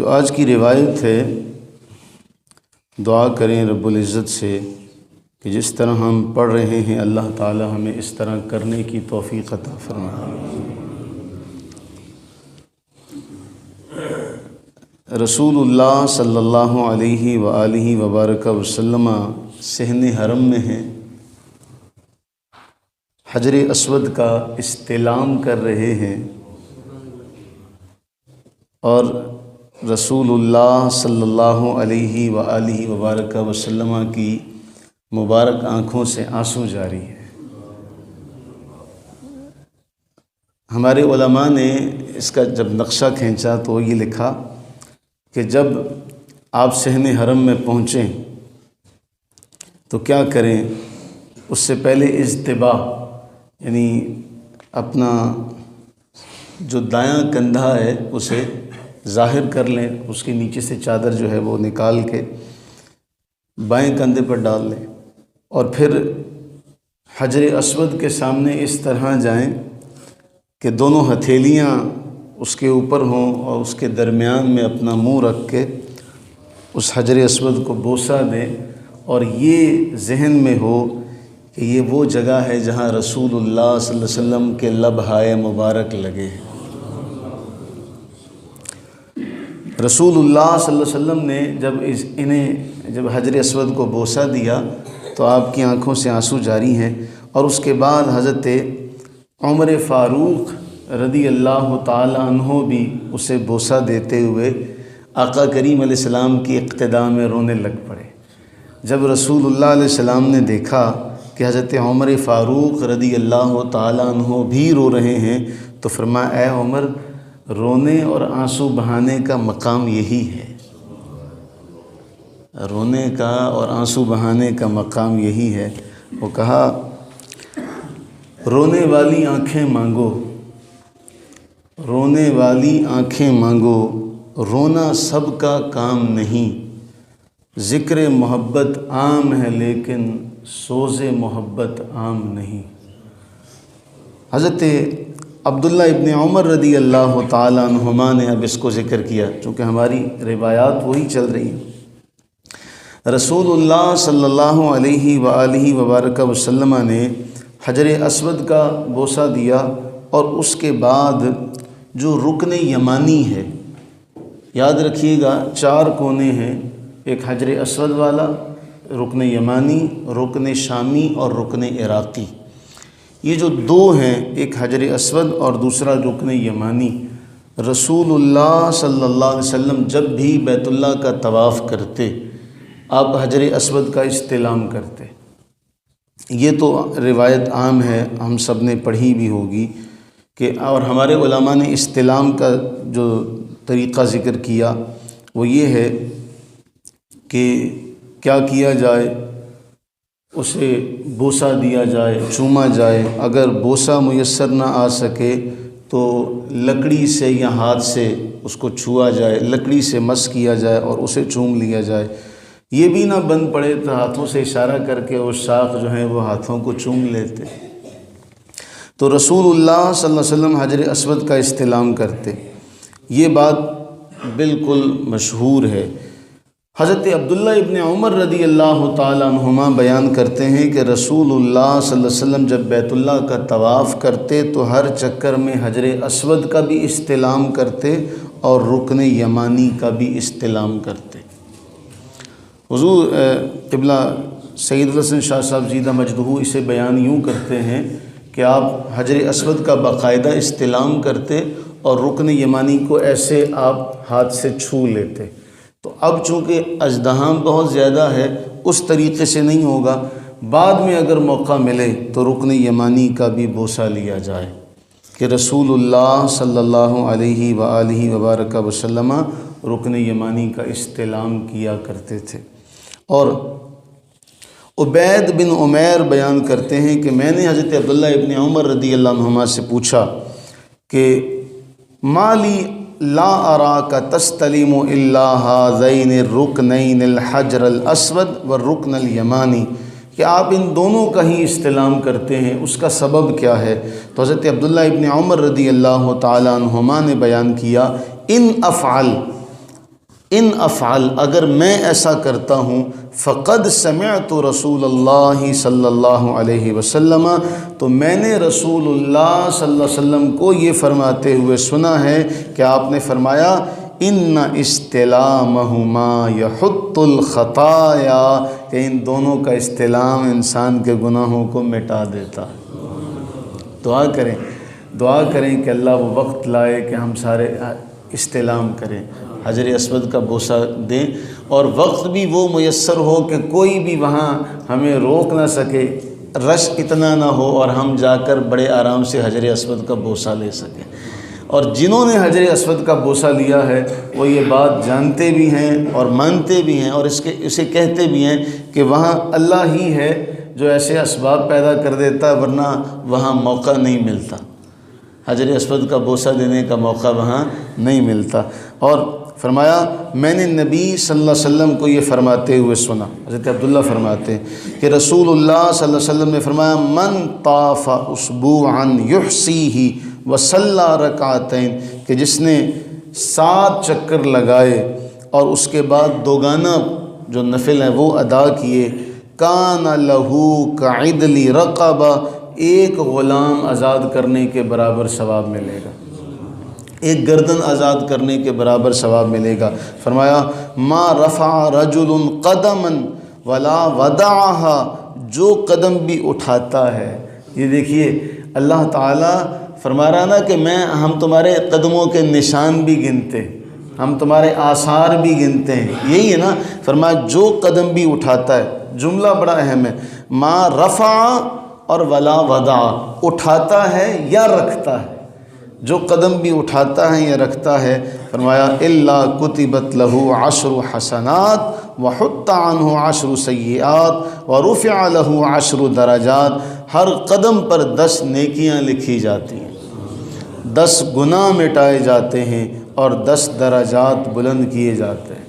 جو آج کی روایت ہے، دعا کریں رب العزت سے کہ جس طرح ہم پڑھ رہے ہیں اللہ تعالی ہمیں اس طرح کرنے کی توفیق عطا فرمائے۔ رسول اللہ صلی اللہ علیہ وآلہ وبارک وسلم صحن حرم میں ہیں، حجر اسود کا استلام کر رہے ہیں، اور رسول اللہ صلی اللہ علیہ وآلہ وبارک وسلم کی مبارک آنکھوں سے آنسو جاری ہے۔ ہمارے علماء نے اس کا جب نقشہ کھینچا تو یہ لکھا کہ جب آپ صحن حرم میں پہنچیں تو کیا کریں، اس سے پہلے اجتباء یعنی اپنا جو دایاں کندھا ہے اسے ظاہر کر لیں، اس کے نیچے سے چادر جو ہے وہ نکال کے بائیں کندھے پر ڈال لیں، اور پھر حجر اسود کے سامنے اس طرح جائیں کہ دونوں ہتھیلیاں اس کے اوپر ہوں، اور اس کے درمیان میں اپنا منہ رکھ کے اس حجر اسود کو بوسہ دیں، اور یہ ذہن میں ہو کہ یہ وہ جگہ ہے جہاں رسول اللہ صلی اللہ علیہ وسلم کے لبہائے مبارک لگے ہیں۔ رسول اللہ صلی اللہ علیہ وسلم نے جب حجر اسود کو بوسہ دیا تو آپ کی آنکھوں سے آنسو جاری ہیں، اور اس کے بعد حضرت عمر فاروق رضی اللہ تعالی عنہ بھی اسے بوسہ دیتے ہوئے آقا کریم علیہ السلام کی اقتداء میں رونے لگ پڑے۔ جب رسول اللہ علیہ السلام نے دیکھا کہ حضرت عمر فاروق رضی اللہ تعالی عنہ بھی رو رہے ہیں تو فرمایا، اے عمر، رونے اور آنسو بہانے کا مقام یہی ہے، رونے کا اور آنسو بہانے کا مقام یہی ہے۔ وہ کہا، رونے والی آنکھیں مانگو، رونے والی آنکھیں مانگو، رونا سب کا کام نہیں، ذکر محبت عام ہے لیکن سوز محبت عام نہیں۔ حضرت عبداللہ ابن عمر رضی اللہ تعالی عنہما نے اب اس کو ذکر کیا، چونکہ ہماری روایات وہی چل رہی ہیں۔ رسول اللہ صلی اللہ علیہ وآلہ وبارک وسلم نے حجر اسود کا بوسہ دیا، اور اس کے بعد جو رکن یمانی ہے، یاد رکھیے گا 4 کونے ہیں، ایک حجر اسود والا، رکن یمانی، رکن شامی اور رکن عراقی۔ یہ جو 2 ہیں، ایک حجر اسود اور دوسرا رکن یمانی، رسول اللہ صلی اللہ علیہ وسلم جب بھی بیت اللہ کا طواف کرتے آپ حجر اسود کا استلام کرتے۔ یہ تو روایت عام ہے، ہم سب نے پڑھی بھی ہوگی کہ، اور ہمارے علماء نے استلام کا جو طریقہ ذکر کیا وہ یہ ہے کہ کیا کیا جائے، اسے بوسہ دیا جائے، چوما جائے، اگر بوسہ میسر نہ آ سکے تو لکڑی سے یا ہاتھ سے اس کو چھوا جائے، لکڑی سے مس کیا جائے اور اسے چوم لیا جائے۔ یہ بھی نہ بن پڑے تو ہاتھوں سے اشارہ کر کے وہ شاخ جو ہیں وہ ہاتھوں کو چوم لیتے۔ تو رسول اللہ صلی اللہ علیہ وسلم حجر اسود کا استلام کرتے، یہ بات بالکل مشہور ہے۔ حضرت عبداللہ ابن عمر رضی اللہ تعالی عنہما بیان کرتے ہیں کہ رسول اللہ صلی اللہ علیہ وسلم جب بیت اللہ کا طواف کرتے تو ہر چکر میں حجر اسود کا بھی استلام کرتے اور رکن یمانی کا بھی استلام کرتے۔ حضور قبلہ سید الحسن شاہ صاحب زیدہ مجدہ اسے بیان یوں کرتے ہیں کہ آپ حجر اسود کا باقاعدہ استلام کرتے اور رکن یمانی کو ایسے آپ ہاتھ سے چھو لیتے۔ تو اب چونکہ اژدہام بہت زیادہ ہے، اس طریقے سے نہیں ہوگا، بعد میں اگر موقع ملے تو رکن یمانی کا بھی بوسہ لیا جائے کہ رسول اللہ صلی اللہ علیہ وآلہ وبارک وسلم رکن یمانی کا استلام کیا کرتے تھے۔ اور عبید بن عمیر بیان کرتے ہیں کہ میں نے حضرت عبداللہ ابن عمر رضی اللہ عنہما سے پوچھا کہ مالی لا اراک تستلم الا هذین الرکنین الحجر الاسود والرکن الیمانی، کہ آپ ان دونوں کا ہی استلام کرتے ہیں، اس کا سبب کیا ہے؟ تو حضرت عبداللہ ابن عمر رضی اللہ تعالی عنہما نے بیان کیا، ان افعل، ان افعل اگر میں ایسا کرتا ہوں فقد سمعت رسول اللہ صلی اللہ علیہ وسلم تو میں نے رسول اللہ صلی اللہ علیہ وسلم کو یہ فرماتے ہوئے سنا ہے کہ آپ نے فرمایا ان استلامہما یحط الخطایا کہ ان دونوں کا استلام انسان کے گناہوں کو مٹا دیتا ہے۔ دعا کریں کہ اللہ وہ وقت لائے کہ ہم سارے استلام کریں، حجر اسود کا بوسہ دیں، اور وقت بھی وہ میسر ہو کہ کوئی بھی وہاں ہمیں روک نہ سکے، رش اتنا نہ ہو اور ہم جا کر بڑے آرام سے حجر اسود کا بوسہ لے سکیں۔ اور جنہوں نے حجر اسود کا بوسہ لیا ہے وہ یہ بات جانتے بھی ہیں اور مانتے بھی ہیں اور اسے کہتے بھی ہیں کہ وہاں اللہ ہی ہے جو ایسے اسباب پیدا کر دیتا، ورنہ وہاں موقع نہیں ملتا، حجر اسود کا بوسہ دینے کا موقع وہاں نہیں ملتا۔ اور فرمایا میں نے نبی صلی اللہ علیہ وسلم کو یہ فرماتے ہوئے سنا، حضرت عبداللہ فرماتے ہیں کہ رسول اللہ صلی اللہ علیہ وسلم نے فرمایا من طاف اسبوعا یحصیہ وصلی رکعتین کہ جس نے 7 چکر لگائے اور اس کے بعد دوگانہ جو نفل ہیں وہ ادا کیے، کان لہو کعدل رقبہ ایک غلام آزاد کرنے کے برابر ثواب ملے گا، ایک گردن آزاد کرنے کے برابر ثواب ملے گا۔ فرمایا ما رفع رجل قدما ولا وضعها جو قدم بھی اٹھاتا ہے، یہ دیکھیے اللہ تعالیٰ فرما رہا نا کہ ہم تمہارے قدموں کے نشان بھی گنتے، ہم تمہارے آثار بھی گنتے ہیں، یہی ہے نا۔ فرمایا جو قدم بھی اٹھاتا ہے، جملہ بڑا اہم ہے، ما رفع اور ولا وضع اٹھاتا ہے یا رکھتا ہے، جو قدم بھی اٹھاتا ہے یا رکھتا ہے، فرمایا الا کتبت لہ 10 حسنات وحط عنہ 10 سیئات ورفع لہ 10 درجات، ہر قدم پر 10 نیکیاں لکھی جاتی ہیں، 10 گناہ مٹائے جاتے ہیں اور 10 درجات بلند کیے جاتے ہیں۔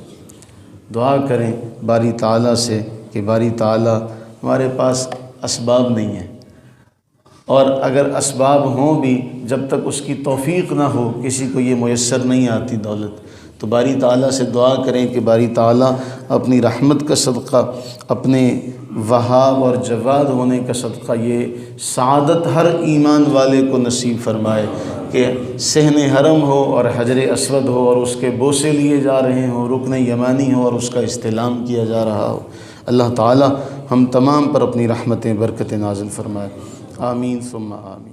دعا کریں باری تعالیٰ سے کہ باری تعالیٰ ہمارے پاس اسباب نہیں ہیں، اور اگر اسباب ہوں بھی جب تک اس کی توفیق نہ ہو کسی کو یہ میسر نہیں آتی دولت، تو باری تعالیٰ سے دعا کریں کہ باری تعالیٰ اپنی رحمت کا صدقہ، اپنے وہاب اور جواد ہونے کا صدقہ یہ سعادت ہر ایمان والے کو نصیب فرمائے کہ صحن حرم ہو اور حجر اسود ہو اور اس کے بوسے لیے جا رہے ہوں، رکن یمانی ہو اور اس کا استلام کیا جا رہا ہو۔ اللہ تعالیٰ ہم تمام پر اپنی رحمتیں برکتیں نازل فرمائے، آمین ثم آمین۔